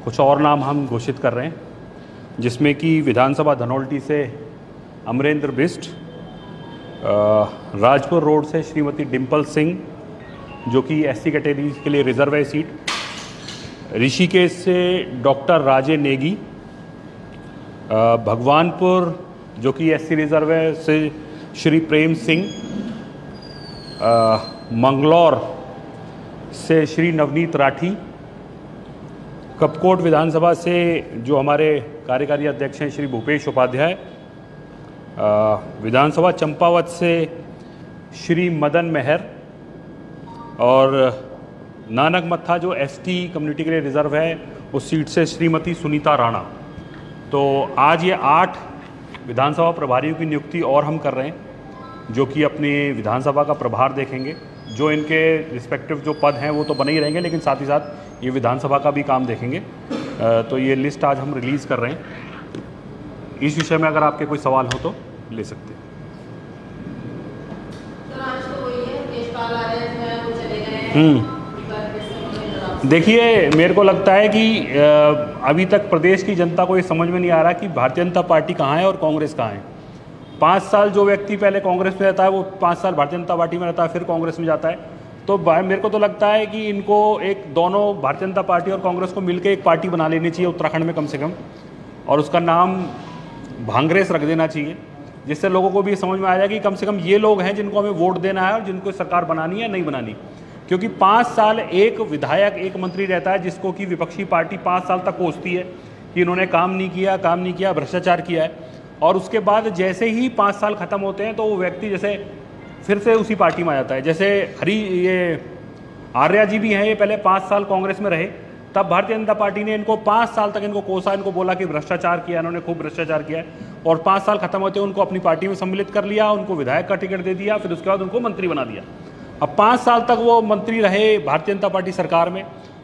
कुछ और नाम हम घोषित कर रहे हैं, जिसमें कि विधानसभा धनौल्टी से अमरेंद्र बिष्ट, राजपुर रोड से श्रीमती डिम्पल सिंह जो कि एससी कैटेगरी के लिए रिजर्व है सीट, ऋषिकेश से डॉक्टर राजे नेगी, भगवानपुर जो कि एससी रिजर्व है से श्री प्रेम सिंह, मंगलौर से श्री नवनीत राठी, कपकोट विधानसभा से जो हमारे कार्यकारी अध्यक्ष हैं श्री भूपेश उपाध्याय, विधानसभा चंपावत से श्री मदन मेहर और नानक मत्था जो एसटी कम्युनिटी के लिए रिजर्व है उस सीट से श्रीमती सुनीता राणा। तो आज ये 8 विधानसभा प्रभारियों की नियुक्ति और हम कर रहे हैं, जो कि अपनी विधानसभा का प्रभार देखेंगे। जो इनके रिस्पेक्टिव जो पद हैं वो तो बने ही रहेंगे, लेकिन साथ ही साथ ये विधानसभा का भी काम देखेंगे। तो ये लिस्ट आज हम रिलीज़ कर रहे हैं। इस विषय में अगर आपके कोई सवाल हो तो ले सकते हैं। देखिए, मेरे को लगता है कि अभी तक प्रदेश की जनता को ये समझ में नहीं आ रहा कि भारतीय जनता पार्टी कहाँ है और कांग्रेस कहाँ है। 5 साल जो व्यक्ति पहले कांग्रेस में रहता है वो 5 साल भारतीय जनता पार्टी में रहता है, फिर कांग्रेस में जाता है। तो मेरे को तो लगता है कि इनको एक दोनों भारतीय जनता पार्टी और कांग्रेस को मिलकर एक पार्टी बना लेनी चाहिए उत्तराखंड में कम से कम, और उसका नाम भांग्रेस रख देना चाहिए, जिससे लोगों को भी समझ में आ जाए कि कम से कम ये लोग हैं जिनको हमें वोट देना है और जिनको सरकार बनानी है नहीं बनानी। क्योंकि 5 साल एक विधायक एक मंत्री रहता है जिसको कि विपक्षी पार्टी 5 साल तक कोसती है कि इन्होंने काम नहीं किया, भ्रष्टाचार किया है, और उसके बाद जैसे ही 5 साल खत्म होते हैं तो वो व्यक्ति जैसे फिर से उसी पार्टी में आ जाता है। जैसे ये आर्या जी भी हैं, ये पहले 5 साल कांग्रेस में रहे, तब भारतीय जनता पार्टी ने इनको 5 साल तक इनको कोसा, इनको बोला कि भ्रष्टाचार किया, इन्होंने खूब भ्रष्टाचार किया है, और 5 साल खत्म होते उनको अपनी पार्टी में सम्मिलित कर लिया, उनको विधायक का टिकट दे दिया, फिर उसके बाद उनको मंत्री बना दिया। अब 5 साल तक वो मंत्री रहे भारतीय जनता पार्टी सरकार में,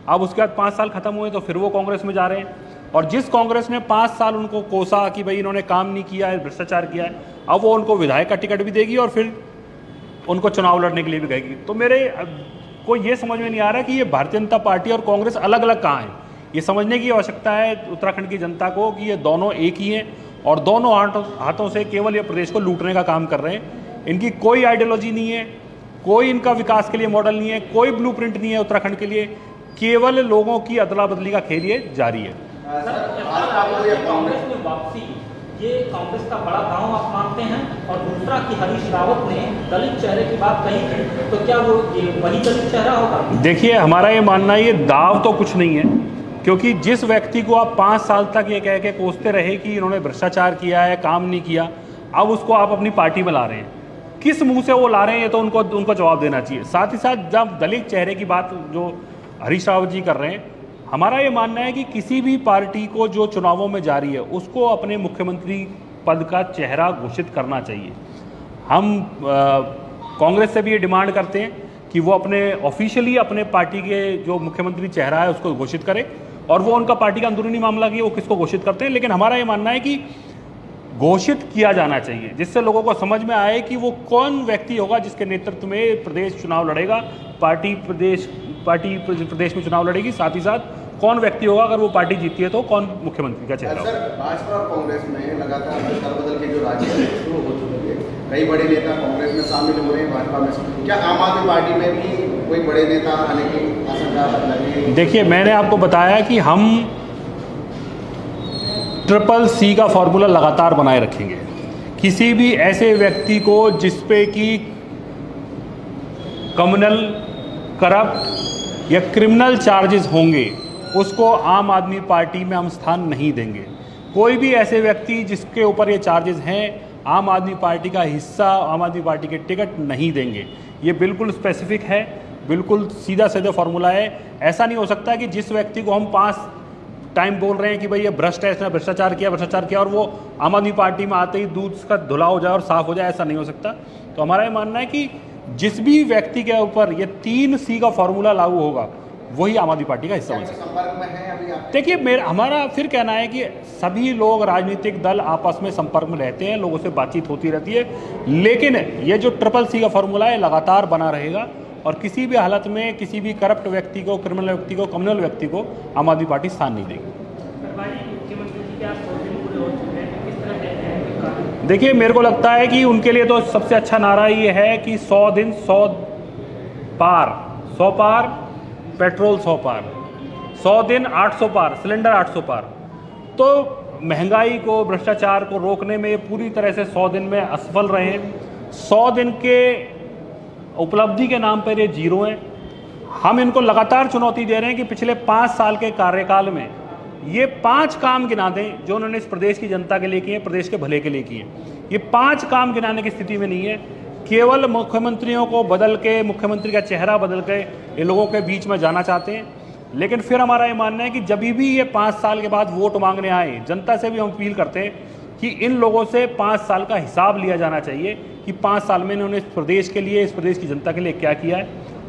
अब उसके बाद 5 साल खत्म हुए तो फिर वो कांग्रेस में जा रहे हैं, और जिस कांग्रेस ने 5 साल उनको कोसा कि भाई इन्होंने काम नहीं किया है, भ्रष्टाचार किया है, अब वो उनको विधायक का टिकट भी देगी और फिर उनको चुनाव लड़ने के लिए भी कहेगी। तो मेरे को ये समझ में नहीं आ रहा कि ये भारतीय जनता पार्टी और कांग्रेस अलग अलग कहाँ हैं। ये समझने की आवश्यकता है उत्तराखंड की जनता को कि ये दोनों एक ही हैं और दोनों हाथों से केवल ये प्रदेश को लूटने का काम कर रहे हैं। इनकी कोई आइडियोलॉजी नहीं है, कोई इनका विकास के लिए मॉडल नहीं है, कोई ब्लूप्रिंट नहीं है उत्तराखंड के लिए, केवल लोगों की अदला बदली का खेल ये जारी है। कांग्रेस में वापसी, ये कांग्रेस का बड़ा दांव आप मानते हैं? और दूसरा कि हरीश रावत ने दलित चेहरे की बात कही थी, तो क्या वो ये वही दलित चेहरा होगा? देखिए, हमारा ये मानना है ये दाव तो कुछ नहीं है, क्योंकि जिस व्यक्ति को आप 5 साल तक ये कह के कोसते रहे कि इन्होंने भ्रष्टाचार किया है, काम नहीं किया, अब उसको आप अपनी पार्टी में ला रहे हैं। किस मुंह से वो ला रहे हैं ये तो उनको जवाब देना चाहिए। साथ ही साथ जब दलित चेहरे की बात जो हरीश रावत जी कर रहे हैं, हमारा ये मानना है कि किसी भी पार्टी को जो चुनावों में जारी है उसको अपने मुख्यमंत्री पद का चेहरा घोषित करना चाहिए। हम कांग्रेस से भी ये डिमांड करते हैं कि वो अपने ऑफिशियली अपने पार्टी के जो मुख्यमंत्री चेहरा है उसको घोषित करे, और वो उनका पार्टी का अंदरूनी मामला कि वो किसको घोषित करते हैं, लेकिन हमारा ये मानना है कि घोषित किया जाना चाहिए, जिससे लोगों को समझ में आए कि वो कौन व्यक्ति होगा जिसके नेतृत्व में प्रदेश चुनाव लड़ेगा, पार्टी प्रदेश में चुनाव लड़ेगी। साथ ही साथ कौन व्यक्ति होगा, अगर वो पार्टी जीतती है तो कौन मुख्यमंत्री का चेहरा होगा। सर, भाजपा और कांग्रेस में लगातार बदल के जो राज्य शुरू हो चुके हैं, कई बड़े नेता कांग्रेस में शामिल हो रहे हैं, भाजपा में। क्या आम आदमी पार्टी में भी कोई बड़े नेता आने की आशंका लगी? देखिए, मैंने आपको बताया कि हम CCC का फॉर्मूला लगातार बनाए रखेंगे। किसी भी ऐसे व्यक्ति को जिसपे कि कम्युनल, करप्ट या क्रिमिनल चार्जेस होंगे, उसको आम आदमी पार्टी में हम स्थान नहीं देंगे। कोई भी ऐसे व्यक्ति जिसके ऊपर ये चार्जेस हैं, आम आदमी पार्टी का हिस्सा, आम आदमी पार्टी के टिकट नहीं देंगे। ये बिल्कुल स्पेसिफिक है, बिल्कुल सीधा सीधा फॉर्मूला है। ऐसा नहीं हो सकता कि जिस व्यक्ति को हम 5 टाइम बोल रहे हैं कि भाई ये भ्रष्ट है, इसने भ्रष्टाचार किया, और वो आम आदमी पार्टी में आते ही दूध का धुला हो जाए और साफ हो जाए, ऐसा नहीं हो सकता। तो हमारा ये मानना है कि जिस भी व्यक्ति के ऊपर ये 3C का फॉर्मूला लागू होगा वही आम आदमी पार्टी का हिस्सा बन सकता है। देखिए, हमारा फिर कहना है कि सभी लोग, राजनीतिक दल आपस में संपर्क में रहते हैं, लोगों से बातचीत होती रहती है, लेकिन ये जो CCC का फॉर्मूला है लगातार बना रहेगा और किसी भी हालत में किसी भी करप्ट व्यक्ति को, क्रिमिनल व्यक्ति को, कम्युनल व्यक्ति को आम आदमी पार्टी स्थान नहीं देगी। मुख्यमंत्री जी के 100 दिन पूरे हो चुके हैं, किस तरह देखते हैं? देखिए, मेरे को लगता है कि उनके लिए तो सबसे अच्छा नारा ये है कि 100 दिन 100 पार, 100 पार पेट्रोल, 100 पार, 100 दिन 800 पार, सिलेंडर 800 पार। तो महंगाई को, भ्रष्टाचार को रोकने में ये पूरी तरह से 100 दिन में असफल रहे हैं। 100 दिन के उपलब्धि के नाम पर ये जीरो हैं। हम इनको लगातार चुनौती दे रहे हैं कि पिछले 5 साल के कार्यकाल में ये 5 काम गिना दें जो उन्होंने इस प्रदेश की जनता के लिए किए, प्रदेश के भले के लिए किए। ये 5 काम गिनाने की स्थिति में नहीं है। केवल मुख्यमंत्रियों को बदल के, मुख्यमंत्री का चेहरा बदल के ये लोगों के बीच में जाना चाहते हैं। लेकिन फिर हमारा ये मानना है कि जब भी ये 5 साल के बाद वोट मांगने आए, जनता से भी हम अपील करते हैं कि इन लोगों से 5 साल का हिसाब लिया जाना चाहिए कि 5 साल में इन्होंने इस प्रदेश के लिए, इस प्रदेश की जनता के लिए क्या किया है।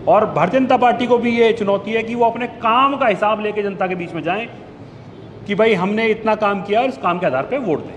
और भारतीय जनता पार्टी को भी ये चुनौती है कि वो अपने काम का हिसाब लेके जनता के बीच में जाएं कि भाई हमने इतना काम किया और इस काम के आधार पर वोट दें।